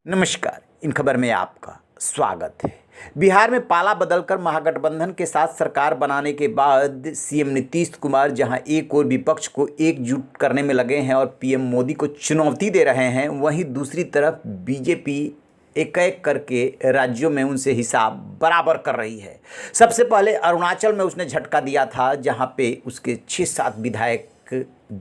नमस्कार, इन खबर में आपका स्वागत है। बिहार में पाला बदलकर महागठबंधन के साथ सरकार बनाने के बाद सीएम नीतीश कुमार जहां एक और विपक्ष को एकजुट करने में लगे हैं और पीएम मोदी को चुनौती दे रहे हैं, वहीं दूसरी तरफ बीजेपी एक एक करके राज्यों में उनसे हिसाब बराबर कर रही है। सबसे पहले अरुणाचल में उसने झटका दिया था, जहां पे उसके 6-7 विधायक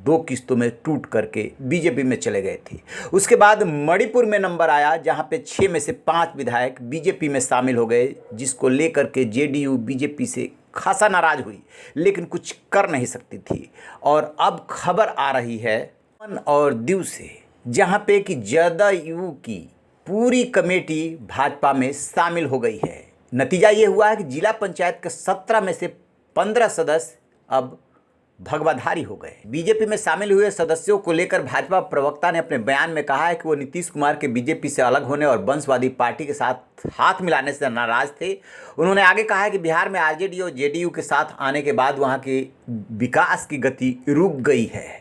2 किस्तों में टूट करके बीजेपी में चले गए थे। उसके बाद मणिपुर में नंबर आया, जहां पे 6 में से 5 विधायक बीजेपी में शामिल हो गए, जिसको लेकर के जेडीयू बीजेपी से खासा नाराज हुई, लेकिन कुछ कर नहीं सकती थी। और अब खबर आ रही है दमन और दीव से, जहां पे कि जदयू की पूरी कमेटी भाजपा में शामिल हो गई है। नतीजा ये हुआ है कि जिला पंचायत के 17 में से 15 सदस्य अब भगवाधारी हो गए। बीजेपी में शामिल हुए सदस्यों को लेकर भाजपा प्रवक्ता ने अपने बयान में कहा है कि वो नीतीश कुमार के बीजेपी से अलग होने और वंशवादी पार्टी के साथ हाथ मिलाने से नाराज थे। उन्होंने आगे कहा है कि बिहार में आरजेडी और जेडीयू के साथ आने के बाद वहां के विकास की गति रुक गई है।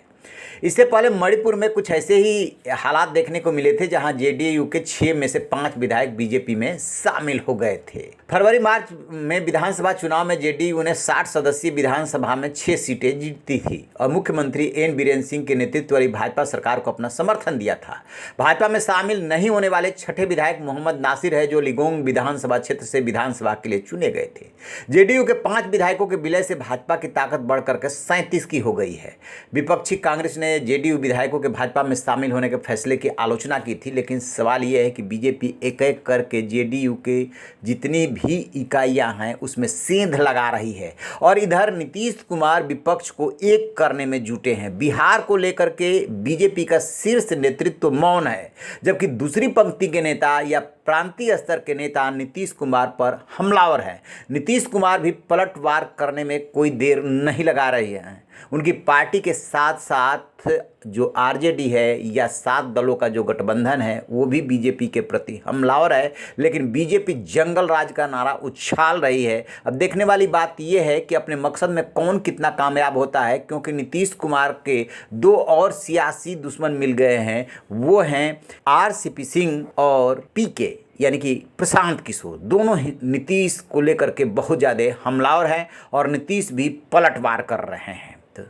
इससे पहले मणिपुर में कुछ ऐसे ही हालात देखने को मिले थे, जहां जेडीयू के 6 में से 5 विधायक बीजेपी में शामिल हो गए थे। फरवरी मार्च में विधानसभा चुनाव में जेडीयू ने 60 सदस्यीय विधानसभा में 6 सीटें जीती थी और मुख्यमंत्री एन बीरेन सिंह के नेतृत्व वाली भाजपा सरकार को अपना समर्थन दिया था। भाजपा में शामिल नहीं होने वाले छठे विधायक मोहम्मद नासिर है, जो लिगोंग विधानसभा क्षेत्र से विधानसभा के लिए चुने गए थे। जेडीयू के 5 विधायकों के विलय से भाजपा की ताकत बढ़कर के 37 की हो गई है। विपक्षी कांग्रेस ने जेडीयू विधायकों के भाजपा में शामिल होने के फैसले की आलोचना की थी, लेकिन सवाल यह है कि बीजेपी एक एक करके जेडीयू के जितनी भी इकाइयां हैं उसमें सेंध लगा रही है और इधर नीतीश कुमार विपक्ष को एक करने में जुटे हैं। बिहार को लेकर के बीजेपी का शीर्ष नेतृत्व मौन है, जबकि दूसरी पंक्ति के नेता या प्रांतीय स्तर के नेता नीतीश कुमार पर हमलावर हैं। नीतीश कुमार भी पलटवार करने में कोई देर नहीं लगा रहे हैं। उनकी पार्टी के साथ साथ जो आरजेडी है या 7 दलों का जो गठबंधन है, वो भी बीजेपी के प्रति हमलावर है, लेकिन बीजेपी जंगल राज का नारा उछाल रही है। अब देखने वाली बात यह है कि अपने मकसद में कौन कितना कामयाब होता है, क्योंकि नीतीश कुमार के 2 और सियासी दुश्मन मिल गए हैं। वो हैं आरसीपी सिंह और पीके यानी कि प्रशांत किशोर। दोनों ही नीतीश को लेकर के बहुत ज़्यादा हमलावर हैं और नीतीश भी पलटवार कर रहे हैं। तो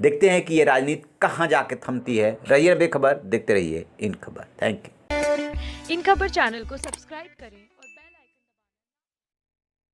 देखते हैं कि ये राजनीति कहाँ जाके थमती है। रहिए बेखबर, देखते रहिए इन खबर। Thank you. इन खबर चैनल को सब्सक्राइब करें।